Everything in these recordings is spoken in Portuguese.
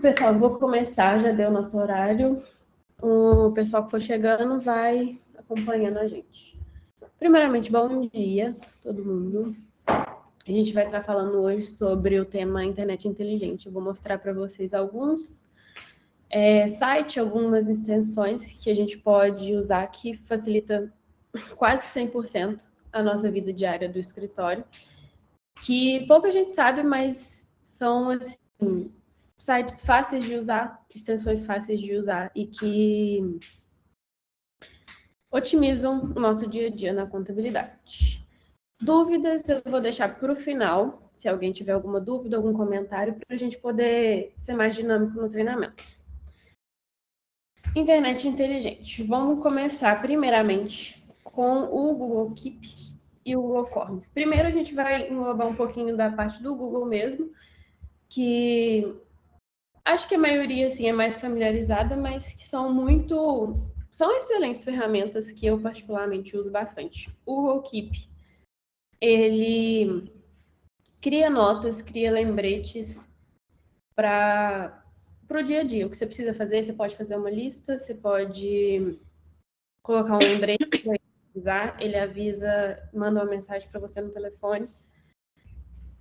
Pessoal, eu vou começar, já deu nosso horário. O pessoal que for chegando vai acompanhando a gente. Primeiramente, bom dia, todo mundo. A gente vai estar falando hoje sobre o tema internet inteligente. Eu vou mostrar para vocês alguns sites, algumas extensões que a gente pode usar que facilita quase 100% a nossa vida diária do escritório, que pouca gente sabe, mas são assim, sites fáceis de usar, extensões fáceis de usar e que otimizam o nosso dia a dia na contabilidade. Dúvidas eu vou deixar para o final, se alguém tiver alguma dúvida, algum comentário, para a gente poder ser mais dinâmico no treinamento. Internet inteligente. Vamos começar primeiramente com o Google Keep e o Google Forms. Primeiro a gente vai englobar um pouquinho da parte do Google mesmo, que acho que a maioria assim, é mais familiarizada, mas que são excelentes ferramentas que eu particularmente uso bastante. O Google Keep, ele cria notas, cria lembretes para o dia a dia. O que você precisa fazer, você pode fazer uma lista, você pode colocar um lembrete para avisar, ele avisa, manda uma mensagem para você no telefone.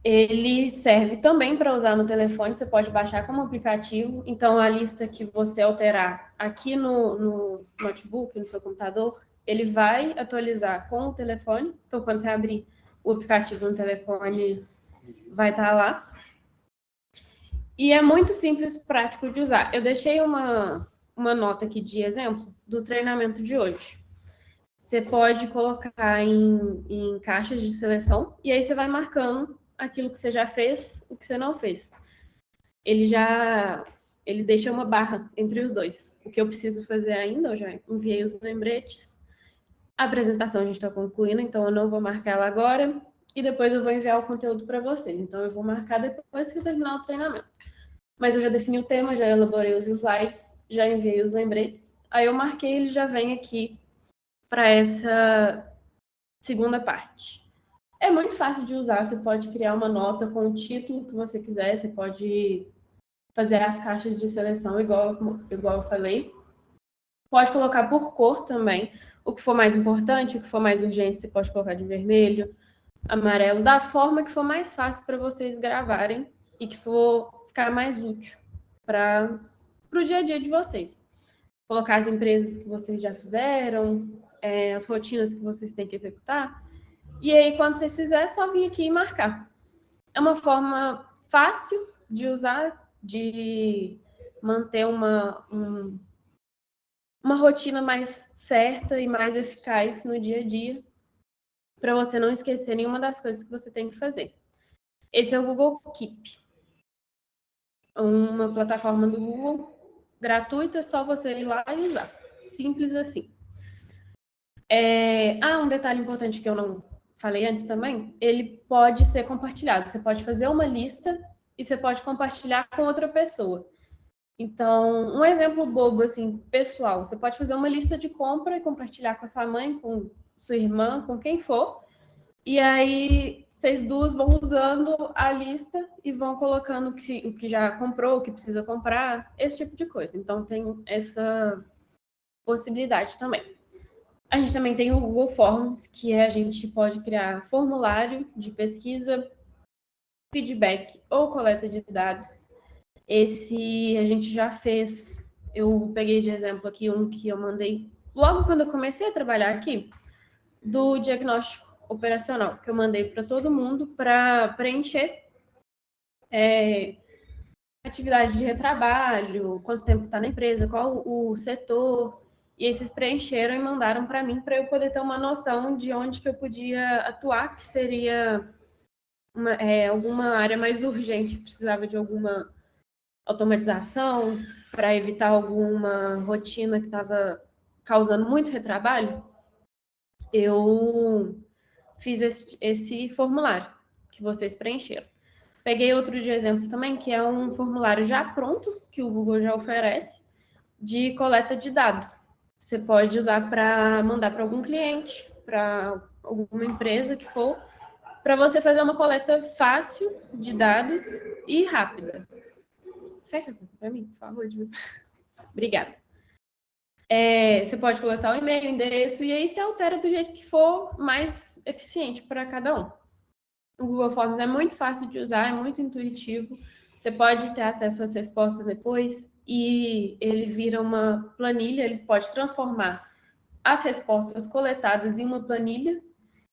Ele serve também para usar no telefone, você pode baixar como aplicativo. Então, a lista que você alterar aqui no notebook, no seu computador, ele vai atualizar com o telefone. Então, quando você abrir o aplicativo no telefone, vai estar lá. E é muito simples, prático de usar. Eu deixei uma nota aqui de exemplo do treinamento de hoje. Você pode colocar em caixas de seleção e aí você vai marcando aquilo que você já fez, o que você não fez. Ele deixa uma barra entre os dois. O que eu preciso fazer ainda, eu já enviei os lembretes. A apresentação a gente está concluindo, então eu não vou marcar ela agora. E depois eu vou enviar o conteúdo para vocês. Então eu vou marcar depois que eu terminar o treinamento. Mas eu já defini o tema, já elaborei os slides, já enviei os lembretes. Aí eu marquei, ele já vem aqui para essa segunda parte. É muito fácil de usar, você pode criar uma nota com o título que você quiser, você pode fazer as caixas de seleção igual eu falei. Pode colocar por cor também, o que for mais importante, o que for mais urgente, você pode colocar de vermelho, amarelo, da forma que for mais fácil para vocês gravarem e que for ficar mais útil para o dia a dia de vocês. Colocar as empresas que vocês já fizeram, as rotinas que vocês têm que executar. E aí, quando vocês fizerem, é só vir aqui e marcar. É uma forma fácil de usar, de manter uma rotina mais certa e mais eficaz no dia a dia, para você não esquecer nenhuma das coisas que você tem que fazer. Esse é o Google Keep, uma plataforma do Google gratuita, é só você ir lá e usar. Simples assim. Um detalhe importante que eu não falei antes também, ele pode ser compartilhado. Você pode fazer uma lista e você pode compartilhar com outra pessoa. Então, um exemplo bobo, assim, pessoal, você pode fazer uma lista de compra e compartilhar com a sua mãe, com sua irmã, com quem for. E aí, vocês duas vão usando a lista e vão colocando o que já comprou, o que precisa comprar, esse tipo de coisa. Então, tem essa possibilidade também. A gente também tem o Google Forms, que a gente pode criar formulário de pesquisa, feedback ou coleta de dados. Esse a gente já fez, eu peguei de exemplo aqui um que eu mandei logo quando eu comecei a trabalhar aqui, do diagnóstico operacional, que eu mandei para todo mundo para preencher atividade de retrabalho, quanto tempo está na empresa, qual o setor, e esses preencheram e mandaram para mim para eu poder ter uma noção de onde que eu podia atuar, que seria alguma área mais urgente, precisava de alguma automatização para evitar alguma rotina que estava causando muito retrabalho. Eu fiz esse formulário que vocês preencheram. Peguei outro de exemplo também, que é um formulário já pronto, que o Google já oferece, de coleta de dados. Você pode usar para mandar para algum cliente, para alguma empresa que for, para você fazer uma coleta fácil de dados e rápida. Fecha a conta para mim, por favor. Obrigada. Você pode coletar o e-mail, o endereço, e aí você altera do jeito que for mais eficiente para cada um. O Google Forms é muito fácil de usar, é muito intuitivo. Você pode ter acesso às respostas depois e ele vira uma planilha, ele pode transformar as respostas coletadas em uma planilha.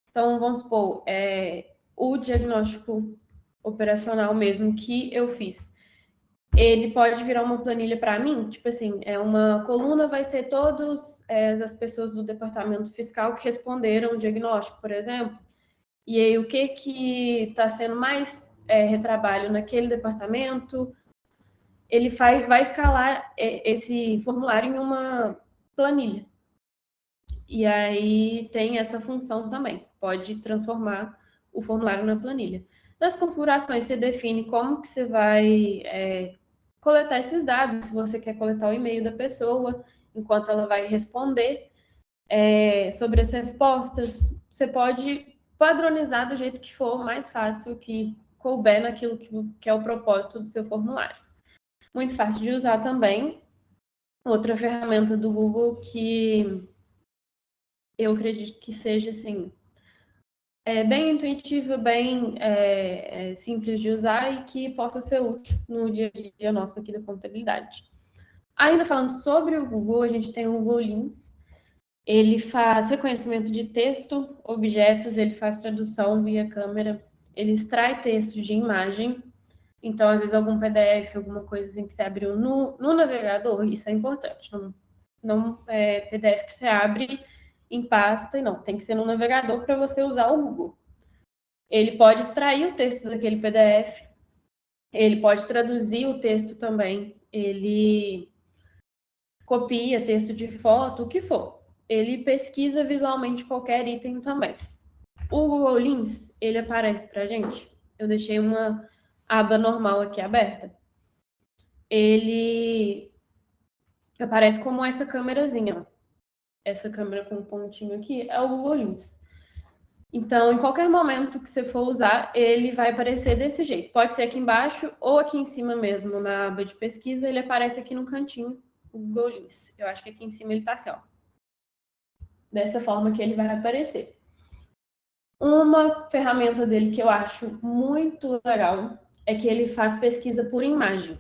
Então, vamos supor, o diagnóstico operacional mesmo que eu fiz, ele pode virar uma planilha para mim, tipo assim, uma coluna vai ser todas as pessoas do departamento fiscal que responderam o diagnóstico, por exemplo, e aí o que está sendo mais retrabalho naquele departamento, ele vai escalar esse formulário em uma planilha. E aí tem essa função também, pode transformar o formulário na planilha. Nas configurações, você define como que você vai coletar esses dados, se você quer coletar o e-mail da pessoa, enquanto ela vai responder sobre as respostas. Você pode padronizar do jeito que for mais fácil, que couber naquilo que é o propósito do seu formulário. Muito fácil de usar também. Outra ferramenta do Google que eu acredito que seja assim, bem intuitiva, bem simples de usar e que possa ser útil no dia a dia nosso aqui da contabilidade. Ainda falando sobre o Google, a gente tem o Google Lens. Ele faz reconhecimento de texto, objetos, ele faz tradução via câmera, ele extrai texto de imagem. Então, às vezes, algum PDF, alguma coisa assim que você abriu no navegador, isso é importante. Não é PDF que você abre em pasta, e não, tem que ser no navegador para você usar o Google. Ele pode extrair o texto daquele PDF, ele pode traduzir o texto também, ele copia texto de foto, o que for. Ele pesquisa visualmente qualquer item também. O Google Lens, ele aparece para a gente. Eu deixei uma aba normal aqui aberta. Ele aparece como essa câmerazinha. Essa câmera com um pontinho aqui é o Google Lens. Então, em qualquer momento que você for usar, ele vai aparecer desse jeito. Pode ser aqui embaixo ou aqui em cima mesmo, na aba de pesquisa, ele aparece aqui no cantinho, o Google Lens. Eu acho que aqui em cima ele tá assim, ó. Dessa forma que ele vai aparecer. Uma ferramenta dele que eu acho muito legal é que ele faz pesquisa por imagem.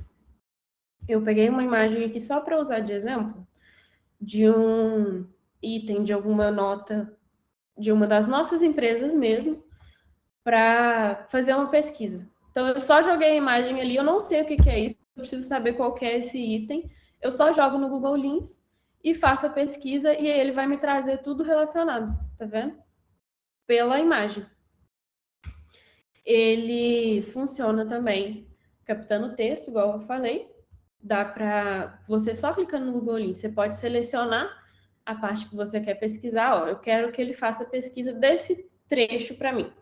Eu peguei uma imagem aqui só para usar de exemplo, de um item, de alguma nota de uma das nossas empresas mesmo, para fazer uma pesquisa. Então, eu só joguei a imagem ali, eu não sei o que é isso, eu preciso saber qual que é esse item, eu só jogo no Google Lens e faço a pesquisa e aí ele vai me trazer tudo relacionado, tá vendo? Pela imagem. Ele funciona também captando texto, igual eu falei. Dá para você só clicando no Google Lens, você pode selecionar a parte que você quer pesquisar. Ó, eu quero que ele faça a pesquisa desse trecho para mim.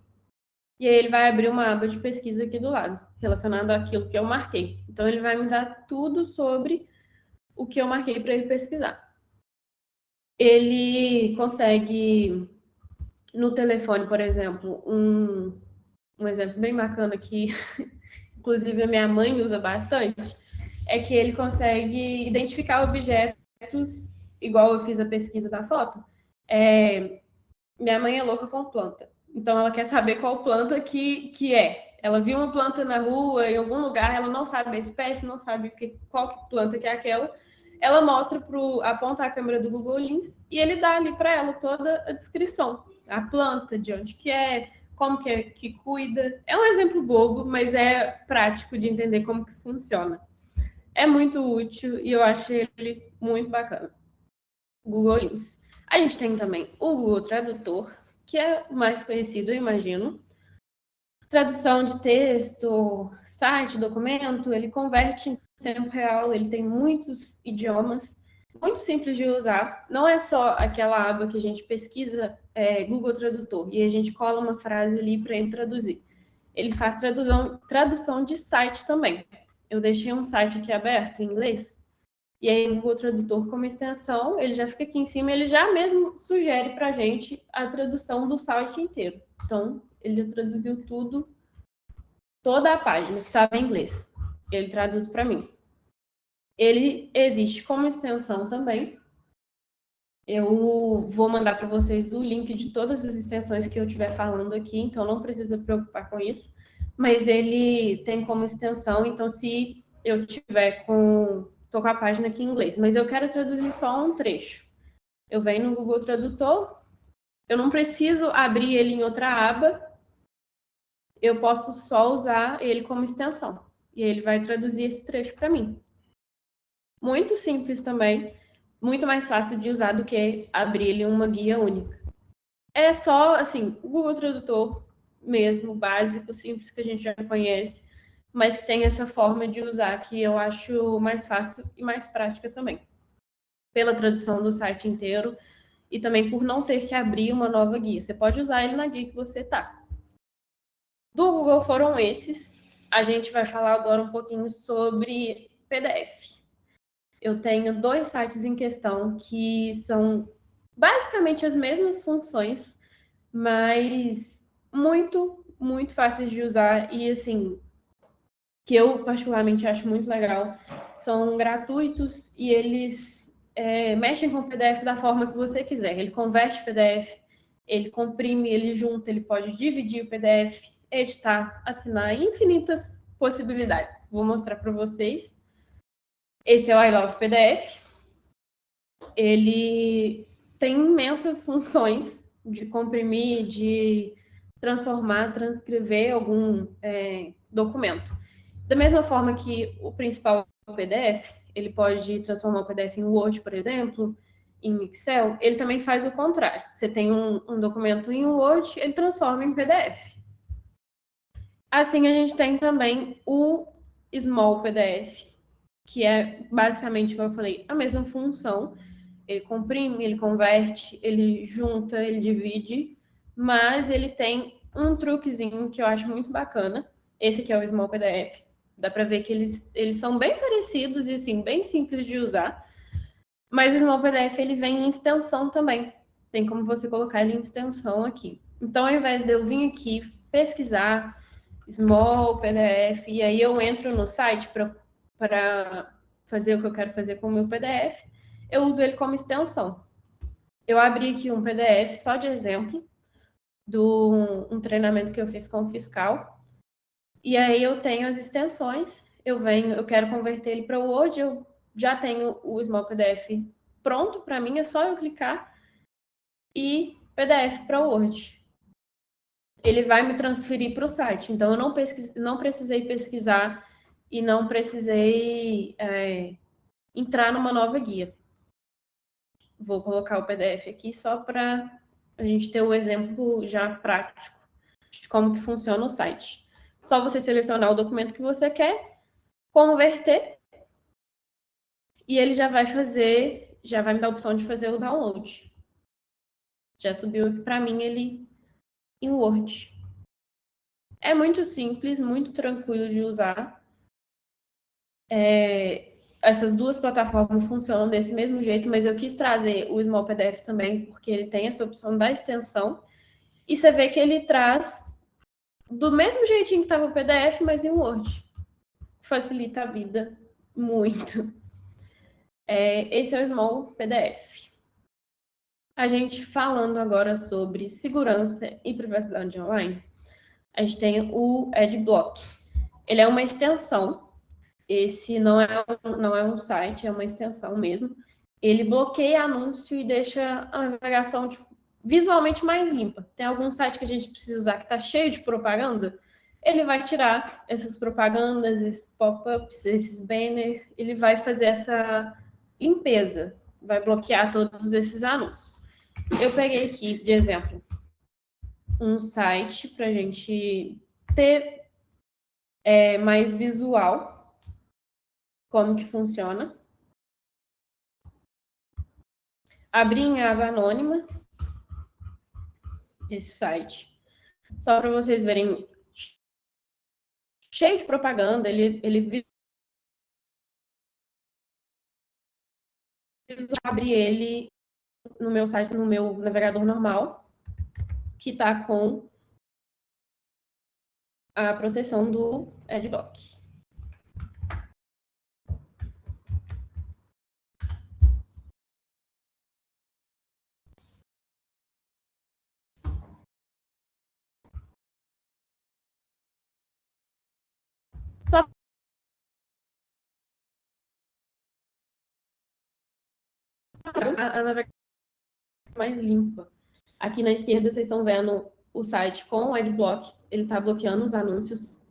E aí ele vai abrir uma aba de pesquisa aqui do lado, relacionado àquilo que eu marquei. Então ele vai me dar tudo sobre o que eu marquei para ele pesquisar. Ele consegue no telefone, por exemplo, um exemplo bem bacana que, inclusive, a minha mãe usa bastante, é que ele consegue identificar objetos, igual eu fiz a pesquisa da foto. Minha mãe é louca com planta, então ela quer saber qual planta que é. Ela viu uma planta na rua, em algum lugar, ela não sabe a espécie, não sabe qual planta que é aquela. Ela mostra aponta a câmera do Google Lens e ele dá ali para ela toda a descrição, a planta, de onde que é, como que cuida. É um exemplo bobo, mas é prático de entender como que funciona. É muito útil e eu acho ele muito bacana. Google Lens. A gente tem também o Google Tradutor, que é o mais conhecido, eu imagino. Tradução de texto, site, documento, ele converte em tempo real, ele tem muitos idiomas, muito simples de usar. Não é só aquela aba que a gente pesquisa Google Tradutor e a gente cola uma frase ali para ele traduzir. Ele faz tradução de site também. Eu deixei um site aqui aberto em inglês, e aí o Google Tradutor, como extensão, ele já fica aqui em cima, ele já mesmo sugere para a gente a tradução do site inteiro. Então, ele já traduziu tudo, toda a página que estava em inglês. Ele traduz para mim. Ele existe como extensão também. Eu vou mandar para vocês o link de todas as extensões que eu estiver falando aqui, então não precisa preocupar com isso. Mas ele tem como extensão, então se eu tiver tô com a página aqui em inglês, mas eu quero traduzir só um trecho. Eu venho no Google Tradutor, eu não preciso abrir ele em outra aba, eu posso só usar ele como extensão. E ele vai traduzir esse trecho para mim. Muito simples também, muito mais fácil de usar do que abrir ele em uma guia única. É só, assim, o Google Tradutor mesmo, básico, simples, que a gente já conhece, mas que tem essa forma de usar que eu acho mais fácil e mais prática também. Pela tradução do site inteiro e também por não ter que abrir uma nova guia. Você pode usar ele na guia que você tá. Do Google foram esses. A gente vai falar agora um pouquinho sobre PDF. Eu tenho 2 sites em questão que são basicamente as mesmas funções, mas muito fáceis de usar e, assim, que eu particularmente acho muito legal. São gratuitos e eles mexem com o PDF da forma que você quiser. Ele converte PDF, ele comprime, ele junta, ele pode dividir o PDF, editar, assinar, infinitas possibilidades. Vou mostrar para vocês. Esse é o I Love PDF. Ele tem imensas funções de comprimir, de transformar, transcrever algum documento. Da mesma forma que o principal é o PDF, ele pode transformar o PDF em Word, por exemplo, em Excel, ele também faz o contrário. Você tem um documento em Word, ele transforma em PDF. Assim, a gente tem também o Small PDF, que é basicamente, como eu falei, a mesma função. Ele comprime, ele converte, ele junta, ele divide, mas ele tem um truquezinho que eu acho muito bacana. Esse aqui é o Small PDF. Dá para ver que eles são bem parecidos e, assim, bem simples de usar. Mas o Small PDF, ele vem em extensão também. Tem como você colocar ele em extensão aqui. Então, ao invés de eu vir aqui pesquisar Small PDF, e aí eu entro no site para fazer o que eu quero fazer com o meu PDF, eu uso ele como extensão. Eu abri aqui um PDF só de exemplo do um treinamento que eu fiz com o fiscal. E aí eu tenho as extensões, eu quero converter ele para o Word, eu já tenho o Small PDF pronto para mim, é só eu clicar e PDF para o Word. Ele vai me transferir para o site, então eu não precisei pesquisar e não precisei entrar numa nova guia. Vou colocar o PDF aqui só para a gente ter o exemplo já prático de como que funciona o site. Só você selecionar o documento que você quer, converter, e ele já vai me dar a opção de fazer o download. Já subiu aqui para mim ele em Word. É muito simples, muito tranquilo de usar. Essas duas plataformas funcionam desse mesmo jeito, mas eu quis trazer o Small PDF também, porque ele tem essa opção da extensão. E você vê que ele traz do mesmo jeitinho que estava o PDF, mas em Word. Facilita a vida muito. Esse é o Small PDF. A gente falando agora sobre segurança e privacidade online, a gente tem o Adblock. Ele é uma extensão. Esse não é um site, é uma extensão mesmo. Ele bloqueia anúncio e deixa a navegação visualmente mais limpa. Tem algum site que a gente precisa usar que está cheio de propaganda, ele vai tirar essas propagandas, esses pop-ups, esses banners, ele vai fazer essa limpeza, vai bloquear todos esses anúncios. Eu peguei aqui, de exemplo, um site para a gente ter mais visual como que funciona. Abri em aba anônima esse site, só para vocês verem, cheio de propaganda, ele abre ele no meu site, no meu navegador normal, que está com a proteção do Adblock. Só a navegação mais limpa. Aqui na esquerda vocês estão vendo o site com o Adblock, ele está bloqueando os anúncios.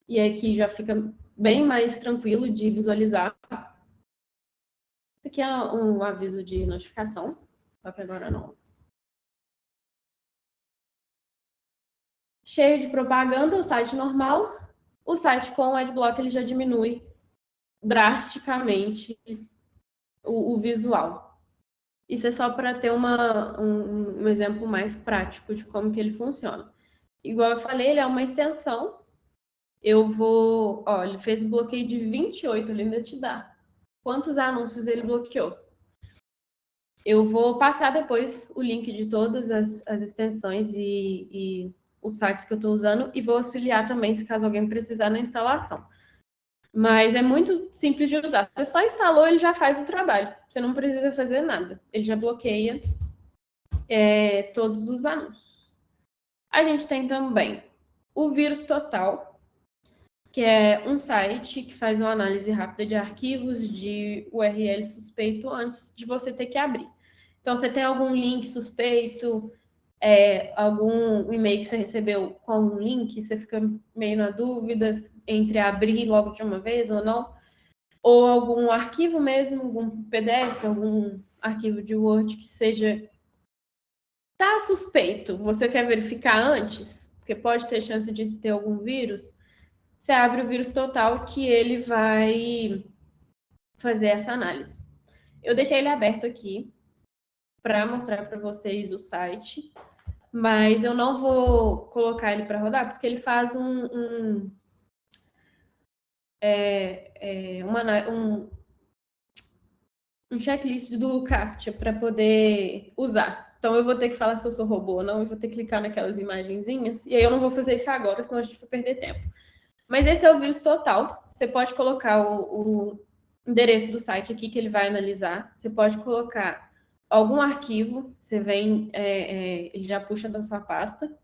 E aqui já fica bem mais tranquilo de visualizar. Isso aqui é um aviso de notificação, só que agora não. Cheio de propaganda, o site normal. O site com o Adblock ele já diminui drasticamente o visual. Isso é só para ter um exemplo mais prático de como que ele funciona. Igual eu falei, ele é uma extensão. Eu vou... Ó, ele fez bloqueio de 28, ele ainda te dá quantos anúncios ele bloqueou. Eu vou passar depois o link de todas as extensões e os sites que eu estou usando e vou auxiliar também, se caso alguém precisar, na instalação. Mas é muito simples de usar. Você só instalou, ele já faz o trabalho. Você não precisa fazer nada. Ele já bloqueia todos os anúncios. A gente tem também o Vírus Total, que é um site que faz uma análise rápida de arquivos de URL suspeito antes de você ter que abrir. Então, você tem algum link suspeito, algum e-mail que você recebeu com algum link, você fica meio na dúvida entre abrir logo de uma vez ou não, ou algum arquivo mesmo, algum PDF, algum arquivo de Word que seja... Tá suspeito, você quer verificar antes, porque pode ter chance de ter algum vírus, você abre o Vírus Total que ele vai fazer essa análise. Eu deixei ele aberto aqui para mostrar para vocês o site, mas eu não vou colocar ele para rodar, porque ele faz um checklist do CAPTCHA para poder usar. Então eu vou ter que falar se eu sou robô ou não, e vou ter que clicar naquelas imagenzinhas, e aí eu não vou fazer isso agora, senão a gente vai perder tempo. Mas esse é o Vírus Total. Você pode colocar o endereço do site aqui que ele vai analisar. Você pode colocar algum arquivo, você vem, ele já puxa da sua pasta,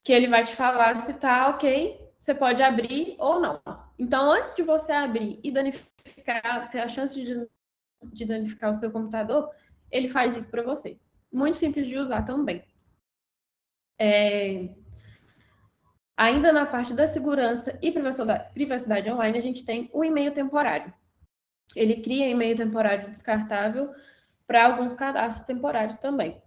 que ele vai te falar se tá ok, você pode abrir ou não. Então, antes de você abrir e danificar, ter a chance de danificar o seu computador, ele faz isso para você. Muito simples de usar também. Ainda na parte da segurança e privacidade online, a gente tem o e-mail temporário. Ele cria e-mail temporário descartável para alguns cadastros temporários também.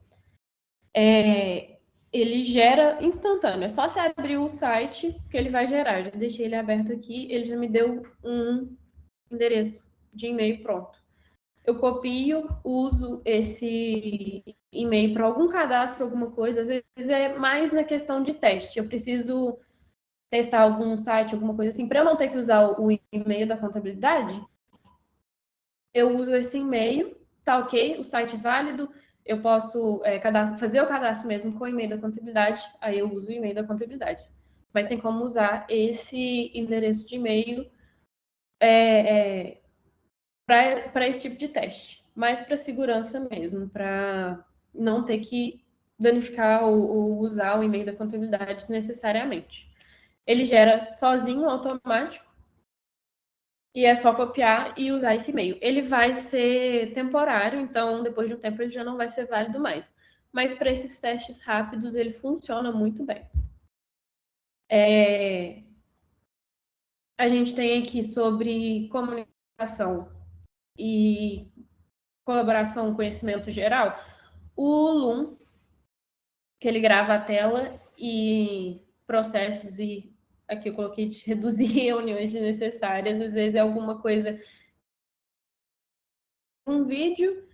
Ele gera instantâneo. É só você abrir o site que ele vai gerar. Já deixei ele aberto aqui, ele já me deu um endereço de e-mail pronto. Eu copio, uso esse e-mail para algum cadastro, alguma coisa. Às vezes é mais na questão de teste. Eu preciso testar algum site, alguma coisa assim, para eu não ter que usar o e-mail da contabilidade, eu uso esse e-mail, tá ok, o site é válido, eu posso fazer o cadastro mesmo com o e-mail da contabilidade, aí eu uso o e-mail da contabilidade. Mas tem como usar esse endereço de e-mail para esse tipo de teste, mais para segurança mesmo, para não ter que danificar ou usar o e-mail da contabilidade desnecessariamente. Ele gera sozinho, automático, e é só copiar e usar esse e-mail. Ele vai ser temporário, então depois de um tempo ele já não vai ser válido mais. Mas para esses testes rápidos ele funciona muito bem. A gente tem aqui sobre comunicação e colaboração, conhecimento geral, o Loom, que ele grava a tela e processos, e aqui eu coloquei de reduzir reuniões desnecessárias, às vezes é alguma coisa, um vídeo,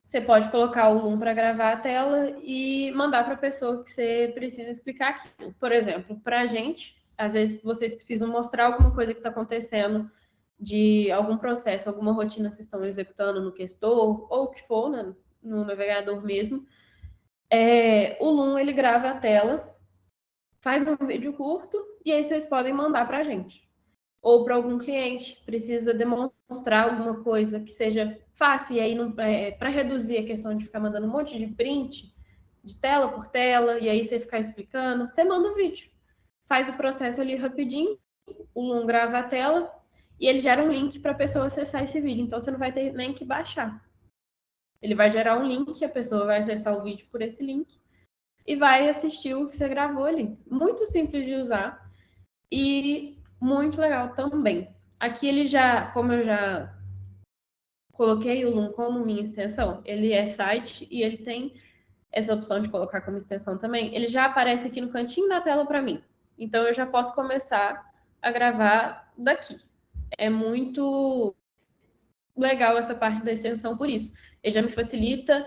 você pode colocar o Loom para gravar a tela e mandar para a pessoa que você precisa explicar aquilo. Por exemplo, para a gente, às vezes vocês precisam mostrar alguma coisa que está acontecendo, de algum processo, alguma rotina que vocês estão executando no Questor, ou o que for, né, no navegador mesmo. O Loom, ele grava a tela, faz um vídeo curto, e aí vocês podem mandar para a gente. Ou para algum cliente, precisa demonstrar alguma coisa que seja fácil, e aí para reduzir a questão de ficar mandando um monte de print, de tela por tela, e aí você ficar explicando, você manda um vídeo. Faz o processo ali rapidinho, o Loom grava a tela e ele gera um link para a pessoa acessar esse vídeo. Então, você não vai ter nem que baixar. Ele vai gerar um link, a pessoa vai acessar o vídeo por esse link e vai assistir o que você gravou ali. Muito simples de usar e muito legal também. Aqui ele já, como eu já coloquei o Loom como minha extensão, ele é site e ele tem essa opção de colocar como extensão também. Ele já aparece aqui no cantinho da tela para mim. Então eu já posso começar a gravar daqui. É muito legal essa parte da extensão por isso. Ele já me facilita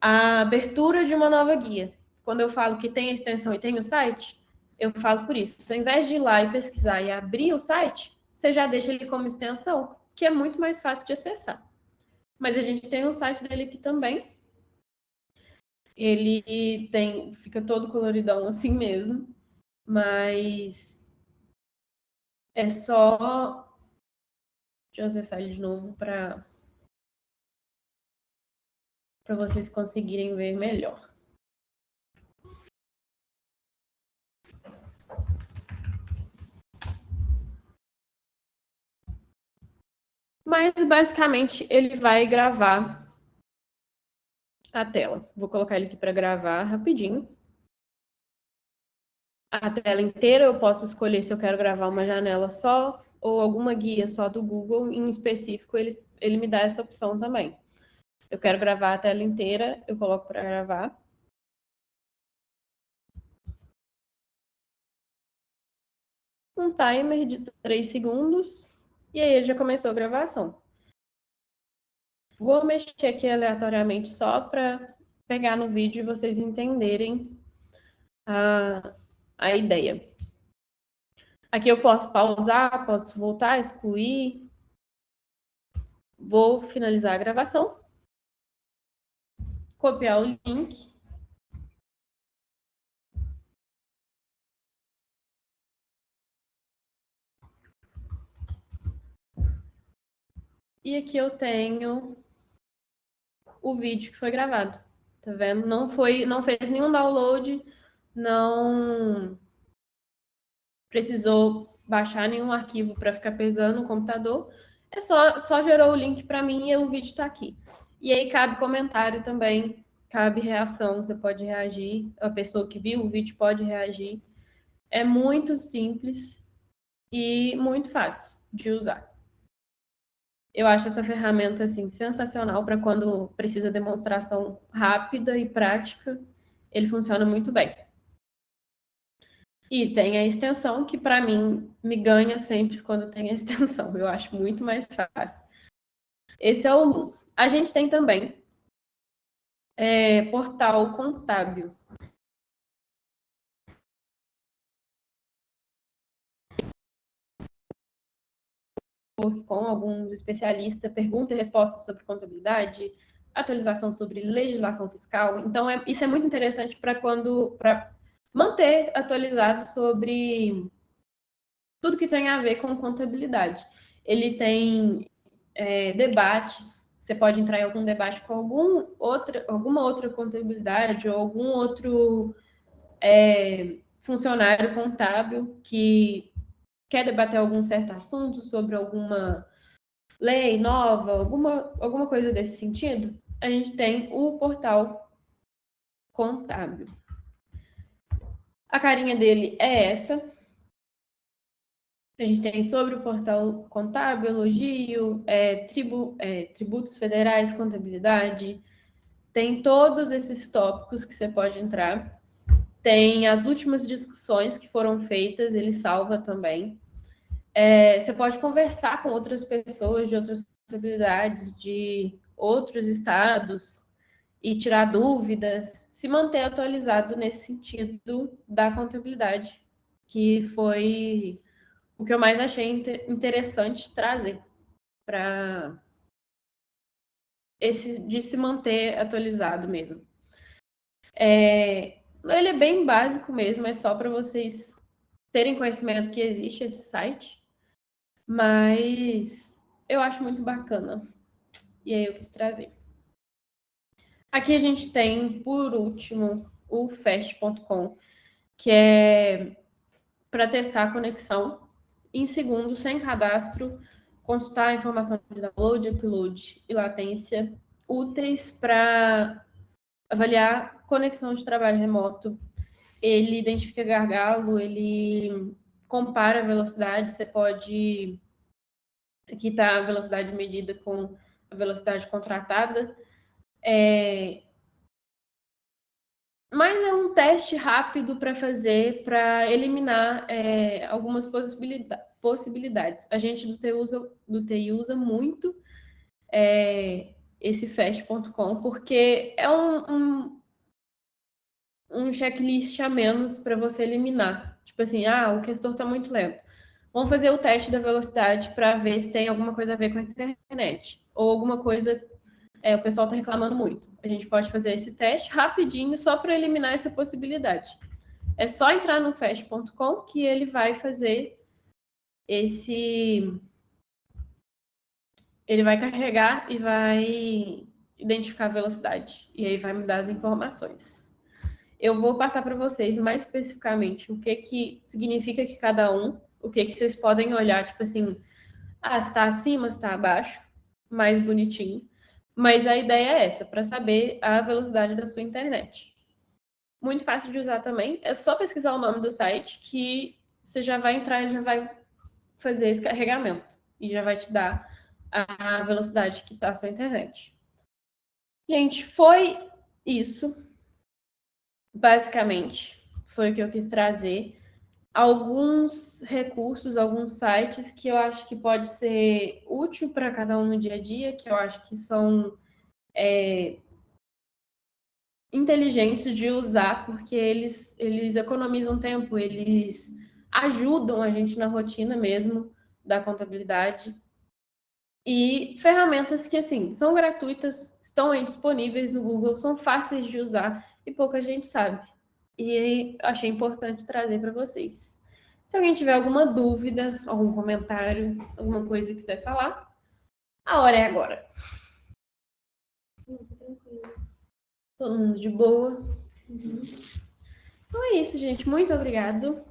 a abertura de uma nova guia. Quando eu falo que tem a extensão e tem o site, eu falo por isso. Ao invés de ir lá e pesquisar e abrir o site, você já deixa ele como extensão, que é muito mais fácil de acessar. Mas a gente tem o site dele aqui também. Ele fica todo coloridão assim mesmo, mas é só. Deixa eu acessar ele de novo para vocês conseguirem ver melhor. Mas basicamente ele vai gravar a tela. Vou colocar ele aqui para gravar rapidinho. A tela inteira eu posso escolher se eu quero gravar uma janela só ou alguma guia só do Google. Em específico, ele me dá essa opção também. Eu quero gravar a tela inteira, eu coloco para gravar. Um timer de 3 segundos e aí ele já começou a gravação. Vou mexer aqui aleatoriamente só para pegar no vídeo e vocês entenderem a ideia. Aqui eu posso pausar, posso voltar, excluir. Vou finalizar a gravação. Copiar o link. E aqui eu tenho o vídeo que foi gravado. Tá vendo? Não fez nenhum download, não precisou baixar nenhum arquivo para ficar pesando no computador. É só gerou o link para mim e o vídeo está aqui. E aí cabe comentário também, cabe reação, você pode reagir, a pessoa que viu o vídeo pode reagir. É muito simples e muito fácil de usar. Eu acho essa ferramenta assim sensacional para quando precisa de demonstração rápida e prática. Ele funciona muito bem. E tem a extensão que para mim me ganha sempre quando tem a extensão. Eu acho muito mais fácil. Esse é o Loom. A gente tem também portal contábil. Com alguns especialistas, pergunta e resposta sobre contabilidade, atualização sobre legislação fiscal. Então, isso é muito interessante para manter atualizado sobre tudo que tem a ver com contabilidade. Ele tem debates, você pode entrar em algum debate com alguma outra contabilidade ou algum outro funcionário contábil que quer debater algum certo assunto sobre alguma lei nova, alguma coisa desse sentido. A gente tem o portal contábil. A carinha dele é essa. A gente tem sobre o portal contábil, elogio, tributos federais, contabilidade. Tem todos esses tópicos que você pode entrar. Tem as últimas discussões que foram feitas, ele salva também. Você pode conversar com outras pessoas de outras contabilidades, de outros estados, e tirar dúvidas, se manter atualizado nesse sentido da contabilidade, que foi o que eu mais achei interessante trazer para de se manter atualizado mesmo. Ele é bem básico mesmo, é só para vocês terem conhecimento que existe esse site, mas eu acho muito bacana. E aí eu quis trazer. Aqui a gente tem, por último, o fast.com, que é para testar a conexão. em segundos, sem cadastro, consultar a informação de download, upload e latência, úteis para avaliar conexão de trabalho remoto. Ele identifica gargalo, ele compara a velocidade, você pode... Aqui está a velocidade medida com a velocidade contratada. Mas é um teste rápido para fazer, para eliminar algumas possibilidades. A gente do TI usa muito esse fast.com, porque é um checklist a menos para você eliminar. Tipo assim, o gestor está muito lento. Vamos fazer o teste da velocidade para ver se tem alguma coisa a ver com a internet. Ou alguma coisa... o pessoal está reclamando muito. A gente pode fazer esse teste rapidinho só para eliminar essa possibilidade. É só entrar no fast.com que ele vai fazer esse... Ele vai carregar e vai identificar a velocidade. E aí vai me dar as informações. Eu vou passar para vocês mais especificamente o que significa que cada um, o que vocês podem olhar, tipo assim, se está acima, se está abaixo, mais bonitinho. Mas a ideia é essa, para saber a velocidade da sua internet. Muito fácil de usar também. É só pesquisar o nome do site que você já vai entrar e já vai fazer esse carregamento. E já vai te dar a velocidade que está a sua internet. Gente, foi isso. Basicamente, foi o que eu quis trazer. Alguns recursos, alguns sites que eu acho que pode ser útil para cada um no dia a dia, que eu acho que são inteligentes de usar, porque eles economizam tempo, eles ajudam a gente na rotina mesmo da contabilidade. E ferramentas que, assim, são gratuitas, estão aí disponíveis no Google, são fáceis de usar e pouca gente sabe. E achei importante trazer para vocês. Se alguém tiver alguma dúvida, algum comentário, alguma coisa que quiser falar, a hora é agora. Todo mundo de boa. Então é isso, gente. Muito obrigado.